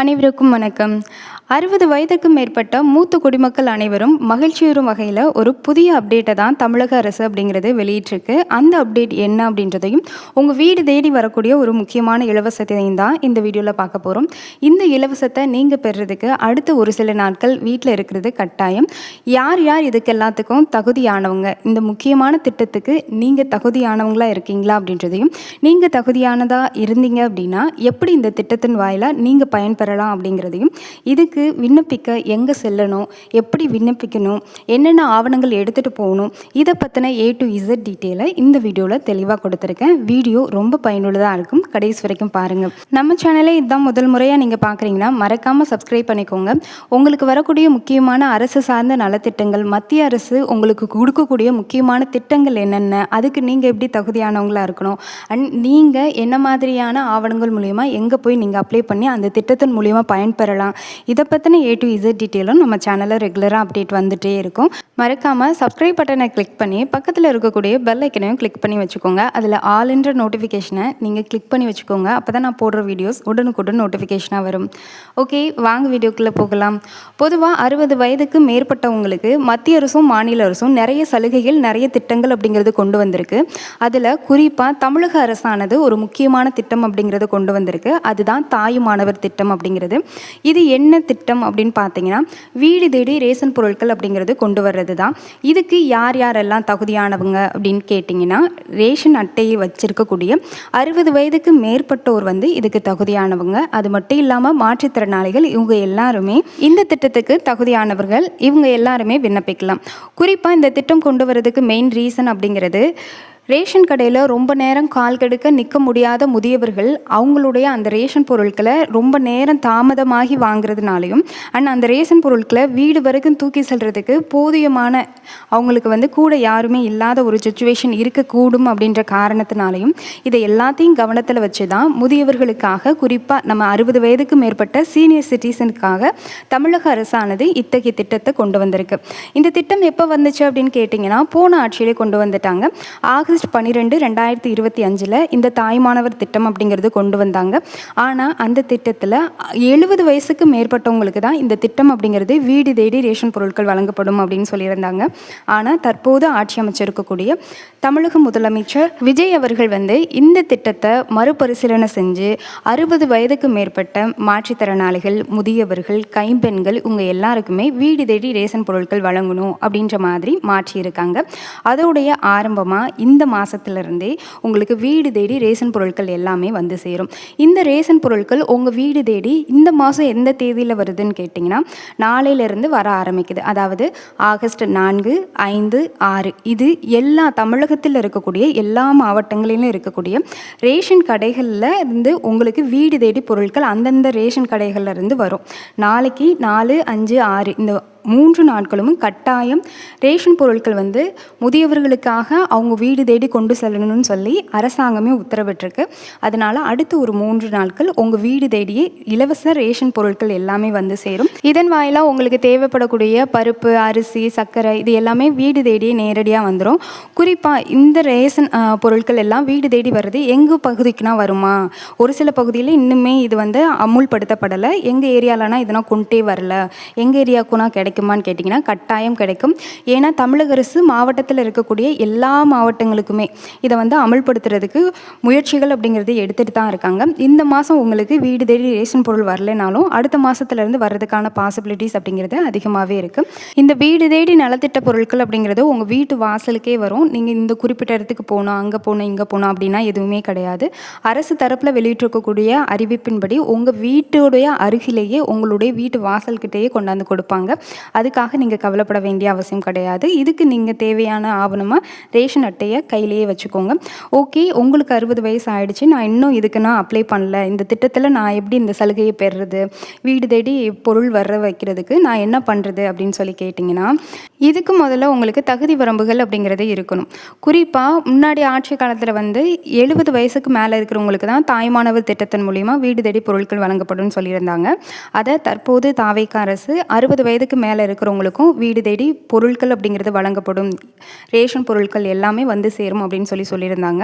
அனைவருக்கும் வணக்கம். 60 வயதுக்கும் மேற்பட்ட மூத்த குடிமக்கள் அனைவரும் மகிழ்ச்சியுறும் வகையில் ஒரு புதிய அப்டேட்டை தான் தமிழக அரசு அப்படிங்கிறது வெளியிட்டிருக்கு. அந்த அப்டேட் என்ன அப்படின்றதையும் உங்கள் வீடு தேடி வரக்கூடிய ஒரு முக்கியமான இலவசத்தையும் தான் இந்த வீடியோவில் பார்க்க போகிறோம். இந்த இலவசத்தை நீங்கள் பெறுறதுக்கு அடுத்த ஒரு சில நாட்கள் வீட்டில் இருக்கிறது கட்டாயம். யார் யார் இதுக்கு எல்லாத்துக்கும் தகுதியானவங்க, இந்த முக்கியமான திட்டத்துக்கு நீங்கள் தகுதியானவங்களாக இருக்கீங்களா அப்படின்றதையும், நீங்கள் தகுதியானதாக இருந்தீங்க அப்படின்னா எப்படி இந்த திட்டத்தின் வாயிலாக நீங்கள் பயன்பெறலாம் அப்படிங்கிறதையும், இதுக்கு விண்ணப்பிக்க எங்கே செல்லணும், எப்படி விண்ணப்பிக்கணும், என்னென்ன ஆவணங்கள் எடுத்துகிட்டு போகணும், இதை பற்றின A to Z டீட்டெயிலை இந்த வீடியோவில் தெளிவாக கொடுத்துருக்கேன். வீடியோ ரொம்ப பயனுள்ளதாக இருக்கும், கடைசி வரைக்கும் பாருங்கள். நம்ம சேனலை இதுதான் முதல் முறையாக நீங்கள் பார்க்குறீங்கன்னா மறக்காமல் சப்ஸ்கிரைப் பண்ணிக்கோங்க. உங்களுக்கு வரக்கூடிய முக்கியமான அரசு சார்ந்த நலத்திட்டங்கள், மத்திய அரசு உங்களுக்கு கொடுக்கக்கூடிய முக்கியமான திட்டங்கள் என்னென்ன, அதுக்கு நீங்கள் எப்படி தகுதியானவங்களாக இருக்கணும், அண்ட் நீங்கள் என்ன மாதிரியான ஆவணங்கள் மூலயமா எங்கே போய் நீங்கள் அப்ளை பண்ணி அந்த திட்டத்தின் மூலியமாக பயன்பெறலாம், இதை பற்றின A to Z டீட்டெயிலும் நம்ம சேனலில் ரெகுலராக அப்டேட் வந்துகிட்டே இருக்கும். மறக்காமல் சப்ஸ்கிரைப் பட்டனை கிளிக் பண்ணி பக்கத்தில் இருக்கக்கூடிய பெல் ஐக்கனையும் கிளிக் பண்ணி வச்சுக்கோங்க. அதில் ஆல்ன்ற நோட்டிஃபிகேஷனை நீங்கள் கிளிக் பண்ணி வச்சுக்கோங்க. அப்போ தான் நான் போடுற வீடியோஸ் உடனுக்குடன் நோட்டிஃபிகேஷனாக வரும். ஓகே, வாங்க வீடியோக்குள்ளே போகலாம். பொதுவாக 60 வயதுக்கு மேற்பட்டவங்களுக்கு மத்திய அரசும் மாநில அரசும் நிறைய சலுகைகள், நிறைய திட்டங்கள் அப்படிங்கிறது கொண்டு வந்திருக்கு. அதில் குறிப்பாக தமிழக அரசானது ஒரு முக்கியமான திட்டம் அப்படிங்கிறது கொண்டு வந்திருக்கு. அதுதான் தாயுமானவர் திட்டம் அப்படிங்கிறது. இது என்ன திட்டம் அப்படின்னு பார்த்தீங்கன்னா, வீடு தேடி ரேஷன் பொருட்கள் அப்படிங்கிறது கொண்டு வர்றது தான். இதுக்கு யார் யாரெல்லாம் தகுதியானவங்க அப்படின்னு கேட்டிங்கன்னா, ரேஷன் அட்டையை வச்சிருக்கக்கூடிய 60 வயதுக்கு மேற்பட்டோர் இதுக்கு தகுதியானவங்க. அது மட்டும் இல்லாமல் மாற்றுத்திறனாளிகள், இவங்க எல்லாருமே இந்த திட்டத்துக்கு தகுதியானவர்கள். இவங்க எல்லாருமே விண்ணப்பிக்கலாம். குறிப்பாக இந்த திட்டம் கொண்டு வரதுக்கு மெயின் ரீசன் அப்படிங்கிறது, ரேஷன் கடையில் ரொம்ப நேரம் கால் கெடுக்க நிற்க முடியாத முதியவர்கள் அவங்களுடைய அந்த ரேஷன் பொருட்களை ரொம்ப நேரம் தாமதமாகி வாங்குறதுனாலையும், அண்ட் அந்த ரேஷன் பொருட்களை வீடு வரைக்கும் தூக்கி செல்றதுக்கு போதியமான அவங்களுக்கு கூட யாருமே இல்லாத ஒரு சுச்சுவேஷன் இருக்கக்கூடும் அப்படின்ற காரணத்தினாலையும், இதை எல்லாத்தையும் கவனத்தில் வச்சு தான் முதியவர்களுக்காக, குறிப்பாக நம்ம 60 வயதுக்கு மேற்பட்ட சீனியர் சிட்டிசனுக்காக தமிழக அரசானது இத்தகைய திட்டத்தை கொண்டு வந்திருக்கு. இந்த திட்டம் எப்போ வந்துச்சு அப்படின்னு கேட்டிங்கன்னா, போன ஆட்சியிலே கொண்டு வந்துட்டாங்க. ஆகஸ்ட் 12, 2025 இந்த தாய்மானவர் திட்டம் அப்படிங்கிறது கொண்டு வந்தாங்க. ஆனால் அந்த திட்டத்தில் 70 வயசுக்கு மேற்பட்டவங்களுக்கு தான் இந்த திட்டம் அப்படிங்கிறது வீடு தேடி ரேஷன் பொருட்கள் வழங்கப்படும் அப்படின்னு சொல்லியிருந்தாங்க. ஆனால் தற்போது ஆட்சி அமைச்சிருக்கக்கூடிய தமிழக முதலமைச்சர் விஜய் அவர்கள் இந்த திட்டத்தை மறுபரிசீலனை செஞ்சு 60 வயதுக்கு மேற்பட்ட மாற்றுத்திறனாளிகள், முதியவர்கள், கைம்பெண்கள் இவங்க எல்லாருக்குமே வீடு தேடி ரேஷன் பொருட்கள் வழங்கணும் அப்படின்ற மாதிரி மாற்றியிருக்காங்க. அதோடைய ஆரம்பமாக இந்த மாதத்துலேருந்தே உங்களுக்கு வீடு தேடி ரேஷன் பொருட்கள் எல்லாமே வந்து சேரும். இந்த ரேஷன் பொருட்கள் உங்கள் வீடு தேடி இந்த மாதம் எந்த தேதியில் வருதுன்னு கேட்டிங்கன்னா, நாளையிலேருந்து வர ஆரம்பிக்குது. அதாவது ஆகஸ்ட் 4, 5, 6 இது எல்லா தமிழகத்தில் இருக்கக்கூடிய எல்லா மாவட்டங்களிலும் இருக்கக்கூடிய ரேஷன் கடைகளில் இருந்து உங்களுக்கு வீடு தேடி பொருட்கள் அந்தந்த ரேஷன் கடைகளில் இருந்து வரும். நாளைக்கு 4, 5, 6 இந்த 3 நாட்களும் கட்டாயம் ரேஷன் பொருட்கள் முதியவர்களுக்காக அவங்க வீடு தேடி கொண்டு செல்லணும்னு சொல்லி அரசாங்கமே உத்தரவிட்டிருக்கு. அதனால் அடுத்த ஒரு 3 நாட்கள் உங்கள் வீடு தேடியே இலவச ரேஷன் பொருட்கள் எல்லாமே வந்து சேரும். இதன் வாயிலாக உங்களுக்கு தேவைப்படக்கூடிய பருப்பு, அரிசி, சர்க்கரை இது எல்லாமே வீடு தேடியே நேரடியாக வந்துடும். குறிப்பாக இந்த ரேஷன் பொருட்கள் எல்லாம் வீடு தேடி வர்றது எங்கள் பகுதிக்குனா வருமா? ஒரு சில பகுதியில் இன்னுமே இது அமுல்படுத்தப்படலை. எங்கள் ஏரியாலனா இதெல்லாம் கொண்டே வரல, எங்கள் ஏரியாவுக்குனா கிடைக்குமான்னு கேட்டிங்கன்னா கட்டாயம் கிடைக்கும். ஏன்னா தமிழக அரசு மாவட்டத்தில் இருக்கக்கூடிய எல்லா மாவட்டங்களுக்குமே இதை அமல்படுத்துறதுக்கு முயற்சிகள் அப்படிங்கிறது எடுத்துகிட்டு தான் இருக்காங்க. இந்த மாதம் உங்களுக்கு வீடு தேடி ரேஷன் பொருள் வரலைனாலும் அடுத்த மாதத்துலேருந்து வர்றதுக்கான பாசிபிலிட்டிஸ் அப்படிங்கிறது அதிகமாகவே இருக்குது. இந்த வீடு தேடி நலத்திட்ட பொருட்கள் அப்படிங்கிறது உங்கள் வீட்டு வாசலுக்கே வரும். நீங்கள் இந்த குறிப்பிட்ட இடத்துக்கு போகணும், அங்கே போகணும், இங்கே போகணும் அப்படின்னா எதுவுமே கிடையாது. அரசு தரப்பில் வெளியிட்டிருக்கக்கூடிய அறிவிப்பின்படி உங்கள் வீட்டுடைய அருகிலேயே உங்களுடைய வீட்டு வாசல்கிட்டேயே கொண்டாந்து கொடுப்பாங்க. அதுக்காக நீங்கள் கவலைப்பட வேண்டிய அவசியம் கிடையாது. இதுக்கு நீங்கள் தேவையான ஆவணமாக ரேஷன் அட்டையை கையிலேயே வச்சுக்கோங்க. ஓகே, உங்களுக்கு 60 வயசு ஆகிடுச்சு, நான் இன்னும் இதுக்கு நான் அப்ளை பண்ணல, இந்த திட்டத்தில் நான் எப்படி இந்த சலுகையை பெறுறது, வீடு தேடி பொருள் வர வைக்கிறதுக்கு நான் என்ன பண்ணுறது அப்படின்னு சொல்லி கேட்டிங்கன்னா, இதுக்கு முதல்ல உங்களுக்கு தகுதி வரம்புகள் அப்படிங்கிறது இருக்கணும். குறிப்பாக முன்னாடி ஆட்சி காலத்தில் வந்து 70 வயசுக்கு மேலே இருக்கிறவங்களுக்கு தான் தாய்மானவர் திட்டத்தின் மூலிமா வீடு தேடி பொருட்கள் வழங்கப்படும்னு சொல்லியிருந்தாங்க. அதை தற்போது தாவேக்கா அரசு 60 வயதுக்கு மேலே இருக்கிறவங்களுக்கும் வீடு தேடி பொருட்கள் அப்படிங்கிறது வழங்கப்படும், ரேஷன் பொருட்கள் எல்லாமே வந்து சேரும் அப்படின்னு சொல்லியிருந்தாங்க.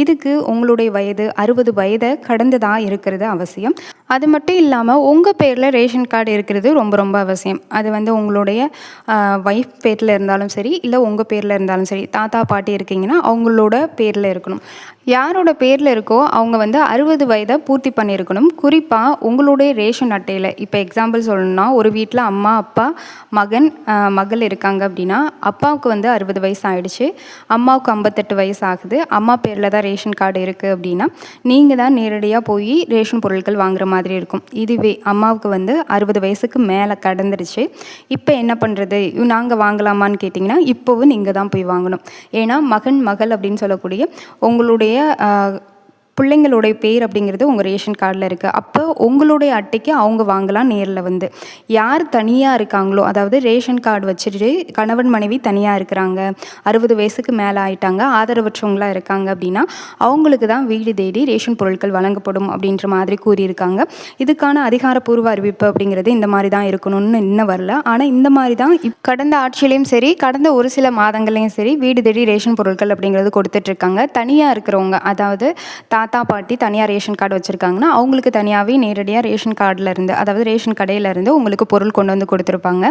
இதுக்கு உங்களுடைய வயது 60 வயதை கடந்ததாக இருக்கிறது அவசியம். அது மட்டும் இல்லாமல் உங்கள் பேரில் ரேஷன் கார்டு இருக்கிறது ரொம்ப ரொம்ப அவசியம். அது வந்து உங்களுடைய வைஃப் பேரில் இருந்தாலும் சரி, இல்லை உங்கள் பேரில் இருந்தாலும் சரி, தாத்தா பாட்டி இருக்கீங்கன்னா அவங்களோட பேரில் இருக்கணும். யாரோட பேரில் இருக்கோ அவங்க வந்து 60 வயதை பூர்த்தி பண்ணியிருக்கணும். குறிப்பாக உங்களுடைய ரேஷன் அட்டையில், இப்போ எக்ஸாம்பிள் சொல்லணும்னா, ஒரு வீட்டில் அம்மா அப்பா மகள் இருக்காங்க அப்படின்னா, அப்பாவுக்கு வந்து 60 வயசு ஆகிடுச்சு, அம்மாவுக்கு 58 வயசு ஆகுது, அம்மா பேரில் தான் ரேஷன் கார்டு இருக்குது அப்படின்னா நீங்கள் தான் நேரடியாக போய் ரேஷன் பொருட்கள் வாங்குற மாதிரி இருக்கும். இதுவே அம்மாவுக்கு வந்து 60 வயசுக்கு மேலே கடந்துருச்சு, இப்போ என்ன பண்ணுறது, நாங்கள் வாங்கலாமான்னு கேட்டிங்கன்னா இப்போவும் நீங்கள் தான் போய் வாங்கணும். ஏன்னா மகள் அப்படின்னு சொல்லக்கூடிய உங்களுடைய பிள்ளைங்களுடைய பேர் அப்படிங்கிறது உங்கள் ரேஷன் கார்டில் இருக்குது. அப்போ உங்களுடைய அட்டைக்கு அவங்க வாங்கலாம் நேரில் வந்து. யார் தனியாக இருக்காங்களோ, அதாவது ரேஷன் கார்டு வச்சுட்டு கணவன் மனைவி தனியாக இருக்கிறாங்க, 60 வயசுக்கு மேலே ஆயிட்டாங்க, ஆதரவற்றவங்களாக இருக்காங்க அப்படின்னா அவங்களுக்கு தான் வீடு தேடி ரேஷன் பொருட்கள் வழங்கப்படும் அப்படின்ற மாதிரி கூறியிருக்காங்க. இதுக்கான அதிகாரப்பூர்வ அறிவிப்பு அப்படிங்கிறது இந்த மாதிரி தான் இருக்கணும்னு இன்னும் வரல. ஆனால் இந்த மாதிரி தான் கடந்த ஆட்சியிலையும் சரி, கடந்த ஒரு சில மாதங்களையும் சரி வீடு தேடி ரேஷன் பொருட்கள் அப்படிங்கிறது கொடுத்துட்ருக்காங்க. தனியாக இருக்கிறவங்க, அதாவது தாத்தா பாட்டி தனியாக ரேஷன் கார்டு வச்சுருக்காங்கன்னா அவங்களுக்கு தனியாகவே நேரடியாக ரேஷன் கார்டில் இருந்து, அதாவது ரேஷன் கடையிலேருந்து உங்களுக்கு பொருள் கொண்டு வந்து கொடுத்துருப்பாங்க.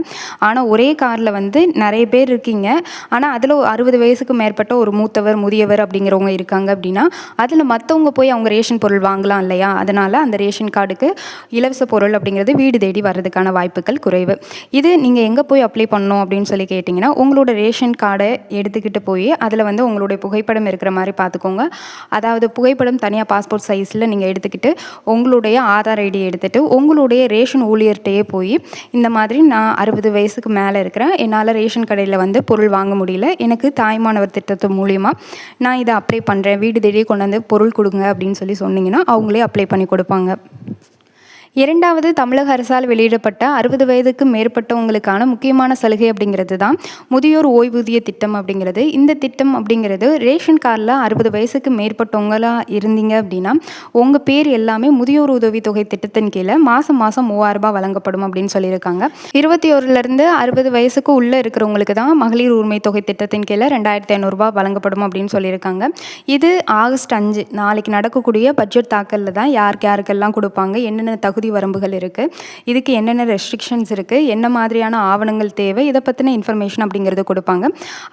ஆனால் ஒரே காரில் வந்து நிறைய பேர் இருக்கீங்க, ஆனால் அதில் 60 வயசுக்கு மேற்பட்ட ஒரு மூத்தவர் முதியவர் அப்படிங்கிறவங்க இருக்காங்க அப்படின்னா அதில் மற்றவங்க போய் அவங்க ரேஷன் பொருள் வாங்கலாம் இல்லையா? அதனால் அந்த ரேஷன் கார்டுக்கு இலவச பொருள் அப்படிங்கிறது வீடு தேடி வர்றதுக்கான வாய்ப்புகள் குறைவு. இது நீங்கள் எங்கே போய் அப்ளை பண்ணணும் அப்படின்னு சொல்லி கேட்டிங்கன்னா, உங்களோட ரேஷன் கார்டை எடுத்துக்கிட்டு போய் அதில் வந்து உங்களுடைய புகைப்படம் இருக்கிற மாதிரி பார்த்துக்கோங்க. அதாவது புகைப்படம் தனியாக பாஸ்போர்ட் சைஸில் நீங்கள் எடுத்துக்கிட்டு உங்களுடைய ஆதார் ஐடி எடுத்துகிட்டு உங்களுடைய ரேஷன் ஊழியர்கிட்டையே போய் இந்த மாதிரி நான் 60 வயசுக்கு மேலே இருக்கிறேன், என்னால் ரேஷன் கடையில் வந்து பொருள் வாங்க முடியல, எனக்கு தாய்மானவர் திட்டத்து மூலிமா நான் இதை அப்ளை பண்ணுறேன், வீடு தேடி கொண்டு வந்து பொருள் கொடுங்க அப்படின்னு சொன்னீங்கன்னா அவங்களே அப்ளை பண்ணி கொடுப்பாங்க. இரண்டாவது, தமிழக அரசால் வெளியிடப்பட்ட 60 வயதுக்கு மேற்பட்டவங்களுக்கான முக்கியமான சலுகை அப்படிங்கிறது தான் முதியோர் ஓய்வூதிய திட்டம் அப்படிங்கிறது. இந்த திட்டம் அப்படிங்கிறது ரேஷன் கார்டில் 60 வயசுக்கு மேற்பட்டவங்களாக இருந்தீங்க அப்படின்னா உங்கள் பேர் எல்லாமே முதியோர் உதவித்தொகை திட்டத்தின் கீழே மாதம் 3000 ரூபாய் வழங்கப்படும் அப்படின்னு சொல்லியிருக்காங்க. 21லேருந்து 60 வயசுக்கு உள்ளே இருக்கிறவங்களுக்கு தான் மகளிர் உரிமை தொகை திட்டத்தின் கீழே 2500 ரூபாய் வழங்கப்படும் அப்படின்னு சொல்லியிருக்காங்க. இது ஆகஸ்ட் 5 நாளைக்கு நடக்கக்கூடிய பட்ஜெட் தாக்கலில் தான் யாருக்கெல்லாம் கொடுப்பாங்க, என்னென்ன தகுதி வரம்புகள் இருக்குது, இதுக்கு என்னென்ன ரெஸ்ட்ரிக்ஷன்ஸ் இருக்குது, என்ன மாதிரியான ஆவணங்கள் தேவை, இதை பற்றின இன்ஃபர்மேஷன் அப்படிங்கிறது கொடுப்பாங்க.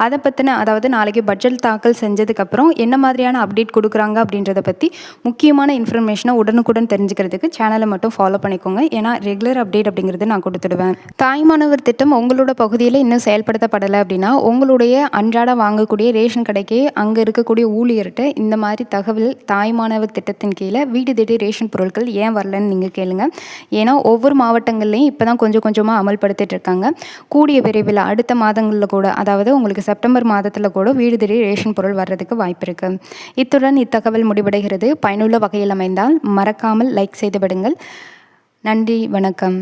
அதை பற்றின, அதாவது நாளைக்கு பட்ஜெட் தாக்கல் செஞ்சதுக்கப்புறம் என்ன மாதிரியான அப்டேட் கொடுக்குறாங்க அப்படின்றத பற்றி முக்கியமான இன்ஃபர்மேஷனை உடனுக்குடன் தெரிஞ்சுக்கிறதுக்கு சேனலை மட்டும் ஃபாலோ பண்ணிக்கோங்க. ஏன்னா ரெகுலர் அப்டேட் அப்படிங்கிறது நான் கொடுத்துடுவேன். தாய்மானவர் திட்டம் உங்களோட பகுதியில் இன்னும் செயல்படுத்தப்படலை அப்படின்னா உங்களுடைய அன்றாட வாங்கக்கூடிய ரேஷன் கடைக்கு அங்கே இருக்கக்கூடிய ஊழியர்கிட்ட இந்த மாதிரி தகவல், தாய்மானவர் திட்டத்தின் கீழே வீடு தேடி ரேஷன் பொருட்கள் ஏன் வரலன்னு நீங்கள் கேளுங்க. ஏன்னா ஒவ்வொரு மாவட்டங்கள்லையும் இப்போ தான் கொஞ்சம் கொஞ்சமாக அமல்படுத்திட்டு இருக்காங்க. கூடிய விரைவில் அடுத்த மாதங்களில் கூட, அதாவது உங்களுக்கு செப்டம்பர் மாதத்தில் கூட வீடு தேடி ரேஷன் பொருள் வர்றதுக்கு வாய்ப்பு இருக்குது. இத்துடன் இத்தகவல் முடிவடைகிறது. பயனுள்ள வகையில் அமைந்தால் மறக்காமல் லைக் செய்து விடுங்கள். நன்றி, வணக்கம்.